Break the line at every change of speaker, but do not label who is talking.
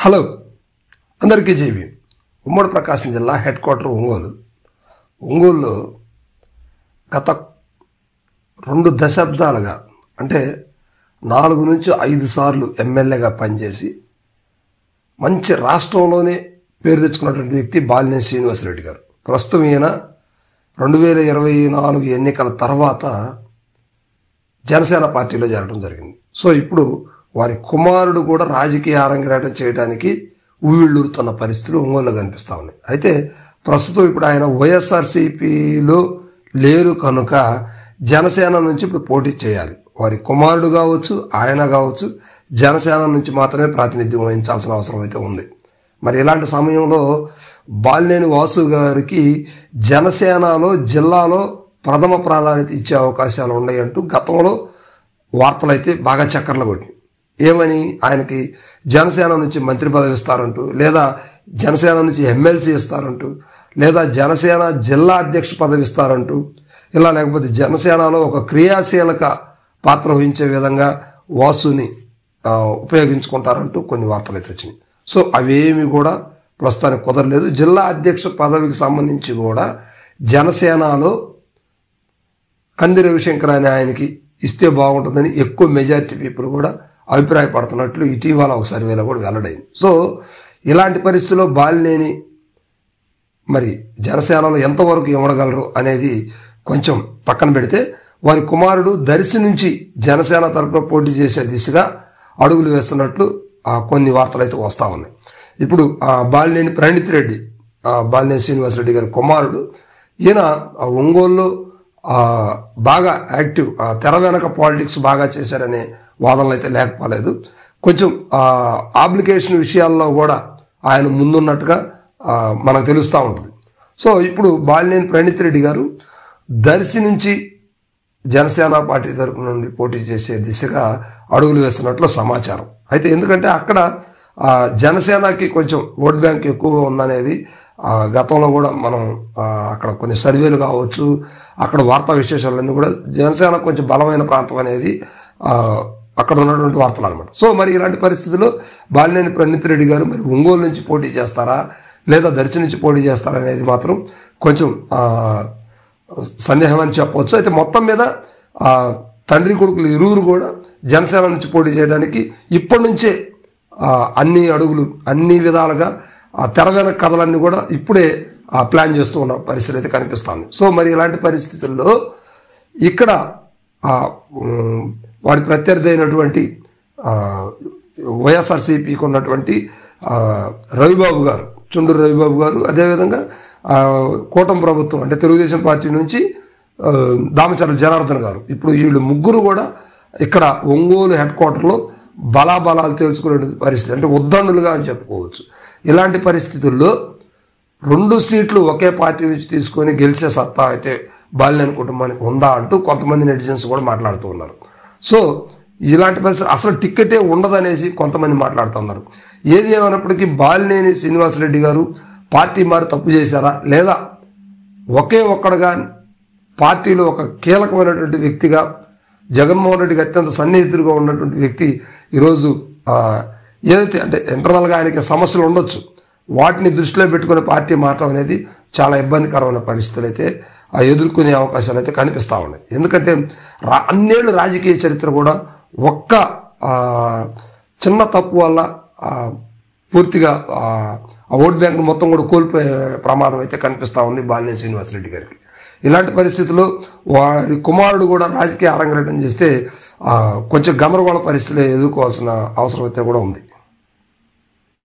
Hello అందరికీ JB. ఉమ్మడి ప్రకాశం జిల్లా హెడ్ క్వార్టర్ ఒంగోలులో గత 2 దశాబ్దాలుగా అంటే 4 నుంచి 5 సార్లు ఎమ్మెల్యేగా పనిచేసి మంచి రాష్ట్రంలోనే పేరు తెచ్చుకున్నటువంటి వ్యక్తి బాలినేని శ్రీనివాసరెడ్డి గారు. ప్రస్తుతం ఈయన 2024 ఎన్నికల తర్వాత జనసేన పార్టీలో చేరడం జరిగింది. సో ఇప్పుడు వారి కుమారుడు కూడా రాజకీయ అరంగేట్రం చేయడానికి ఊళ్ళూరుతున్న పరిస్థితులు ఒంగోలులో కనిపిస్తూ ఉన్నాయి. అయితే ప్రస్తుతం ఇప్పుడు ఆయన వైఎస్ఆర్సీపీలో లేరు కనుక జనసేన నుంచి ఇప్పుడు పోటీ చేయాలి. వారి కుమారుడు కావచ్చు, ఆయన కావచ్చు, జనసేన నుంచి మాత్రమే ప్రాతినిధ్యం వహించాల్సిన అవసరం అయితే ఉంది. మరి ఇలాంటి సమయంలో బాలినేని వాసు గారికి జనసేనలో జిల్లాలో ప్రథమ ప్రాధాన్యత ఇచ్చే అవకాశాలు ఉన్నాయంటూ గతంలో వార్తలు అయితే బాగా చక్కర్లు కొట్టి, ఏమని ఆయనకి జనసేన నుంచి మంత్రి పదవి ఇస్తారంటూ, లేదా జనసేన నుంచి ఎమ్మెల్సీ ఇస్తారంటూ, లేదా జనసేన జిల్లా అధ్యక్ష పదవి ఇస్తారంటూ, ఇలా లేకపోతే జనసేనలో ఒక క్రియాశీలక పాత్ర వహించే విధంగా వాసుని ఉపయోగించుకుంటారంటూ కొన్ని వార్తలు అయితే వచ్చినాయి. సో అవేమి కూడా ప్రస్తుతానికి కుదరలేదు. జిల్లా అధ్యక్ష పదవికి సంబంధించి కూడా జనసేనలో కంది రవిశంకర్ అనే ఆయనకి ఇస్తే బాగుంటుందని ఎక్కువ మెజారిటీ పీపుల్ కూడా అభిప్రాయపడుతున్నట్లు ఇటీవల ఒక సర్వేలో కూడా వెల్లడైంది. సో ఇలాంటి పరిస్థితుల్లో బాలినేని మరి జనసేనలో ఎంతవరకు ఇవ్వగలరు అనేది కొంచెం పక్కన పెడితే, వారి కుమారుడు దర్శి నుంచి జనసేన తరపున పోటీ చేసే దిశగా అడుగులు వేస్తున్నట్లు కొన్ని వార్తలు అయితే వస్తూ ఉన్నాయి. ఇప్పుడు బాలినేని ప్రణీత్ రెడ్డి, బాలినేని శ్రీనివాసరెడ్డి గారి కుమారుడు, ఈయన ఒంగోలులో బాగా యాక్టివ్, తెర వెనక పాలిటిక్స్ బాగా చేశారనే వాదనలు అయితే లేకపోలేదు. కొంచెం అప్లికేషన్ విషయాల్లో కూడా ఆయన ముందున్నట్టుగా మనకు తెలుస్తూ ఉంటుంది. సో ఇప్పుడు బాలినేని ప్రణీత్ రెడ్డి గారు దర్శి నుంచి జనసేన పార్టీ తరపు నుండి పోటీ చేసే దిశగా అడుగులు వేస్తున్నట్లు సమాచారం. అయితే ఎందుకంటే అక్కడ జనసేనకి కొంచెం ఓట్ బ్యాంక్ ఎక్కువగా ఉందనేది గతంలో కూడా మనం అక్కడ కొన్ని సర్వేలు కావచ్చు, అక్కడ వార్తా విశేషాలన్నీ కూడా జనసేన కొంచెం బలమైన ప్రాంతం అనేది అక్కడ ఉన్నటువంటి వార్తలు అనమాట. సో మరి ఇలాంటి పరిస్థితుల్లో బాలినేని ప్రణీత్ రెడ్డి గారు మరి ఒంగోలు నుంచి పోటీ చేస్తారా లేదా దర్శి నుంచి పోటీ చేస్తారా అనేది మాత్రం కొంచెం సందేహం అని చెప్పవచ్చు. అయితే మొత్తం మీద తండ్రి కొడుకులు ఇరువురు కూడా జనసేన నుంచి పోటీ చేయడానికి ఇప్పటి నుంచే అన్ని అడుగులు అన్ని విధాలుగా తెర వెనక కథలన్నీ కూడా ఇప్పుడే ప్లాన్ చేస్తూ ఉన్న పరిస్థితి అయితే కనిపిస్తుంది. సో మరి ఇలాంటి పరిస్థితుల్లో ఇక్కడ వారి ప్రత్యర్థి అయినటువంటి వైఎస్ఆర్సీపీకి ఉన్నటువంటి రవిబాబు గారు, చుండూరు రవిబాబు గారు, అదేవిధంగా కూటమి ప్రభుత్వం అంటే తెలుగుదేశం పార్టీ నుంచి దామచర్ల జనార్దన్ గారు, ఇప్పుడు వీళ్ళు ముగ్గురు కూడా ఇక్కడ ఒంగోలు హెడ్ క్వార్టర్లో బలాబలాలు తేల్చుకునే పరిస్థితి, అంటే ఉద్దండులుగా అని చెప్పుకోవచ్చు. ఇలాంటి పరిస్థితుల్లో 2 సీట్లు ఒకే పార్టీ నుంచి తీసుకొని గెలిచే సత్తా అయితే బాలినేని కుటుంబానికి ఉందా అంటూ కొంతమంది నెటిజన్స్ కూడా మాట్లాడుతూ ఉన్నారు. సో ఇలాంటి పరిస్థితి అసలు టిక్కెటే ఉండదనేసి కొంతమంది మాట్లాడుతున్నారు. ఏది ఏమైనప్పటికీ బాలినేని శ్రీనివాసరెడ్డి గారు పార్టీ మారి తప్పు చేశారా, లేదా ఒకే ఒక్కడుగా పార్టీలో ఒక కీలకమైనటువంటి వ్యక్తిగా జగన్మోహన్ రెడ్డికి అత్యంత సన్నిహితుడిగా ఉన్నటువంటి వ్యక్తి ఈరోజు ఏదైతే అంటే ఇంటర్నల్గా ఆయనకి సమస్యలు ఉండొచ్చు, వాటిని దృష్టిలో పెట్టుకునే పార్టీ మారటం అనేది చాలా ఇబ్బందికరమైన పరిస్థితులు అయితే ఎదుర్కొనే అవకాశాలు అయితే కనిపిస్తూ ఉన్నాయి. ఎందుకంటే అన్నేళ్ళు రాజకీయ చరిత్ర కూడా ఒక్క చిన్న తప్పు వల్ల పూర్తిగా ఆ ఓట్ బ్యాంక్ను మొత్తం కూడా కోల్పోయే ప్రమాదం అయితే కనిపిస్తూ ఉంది బాలినేని శ్రీనివాసరెడ్డి గారికి. ఇలాంటి పరిస్థితుల్లో వారి కుమారుడు కూడా రాజకీయ అరంగేట్రం చేస్తే కొంచెం గందరగోళ పరిస్థితులు ఎదుర్కోవాల్సిన అవసరం అయితే కూడా ఉంది.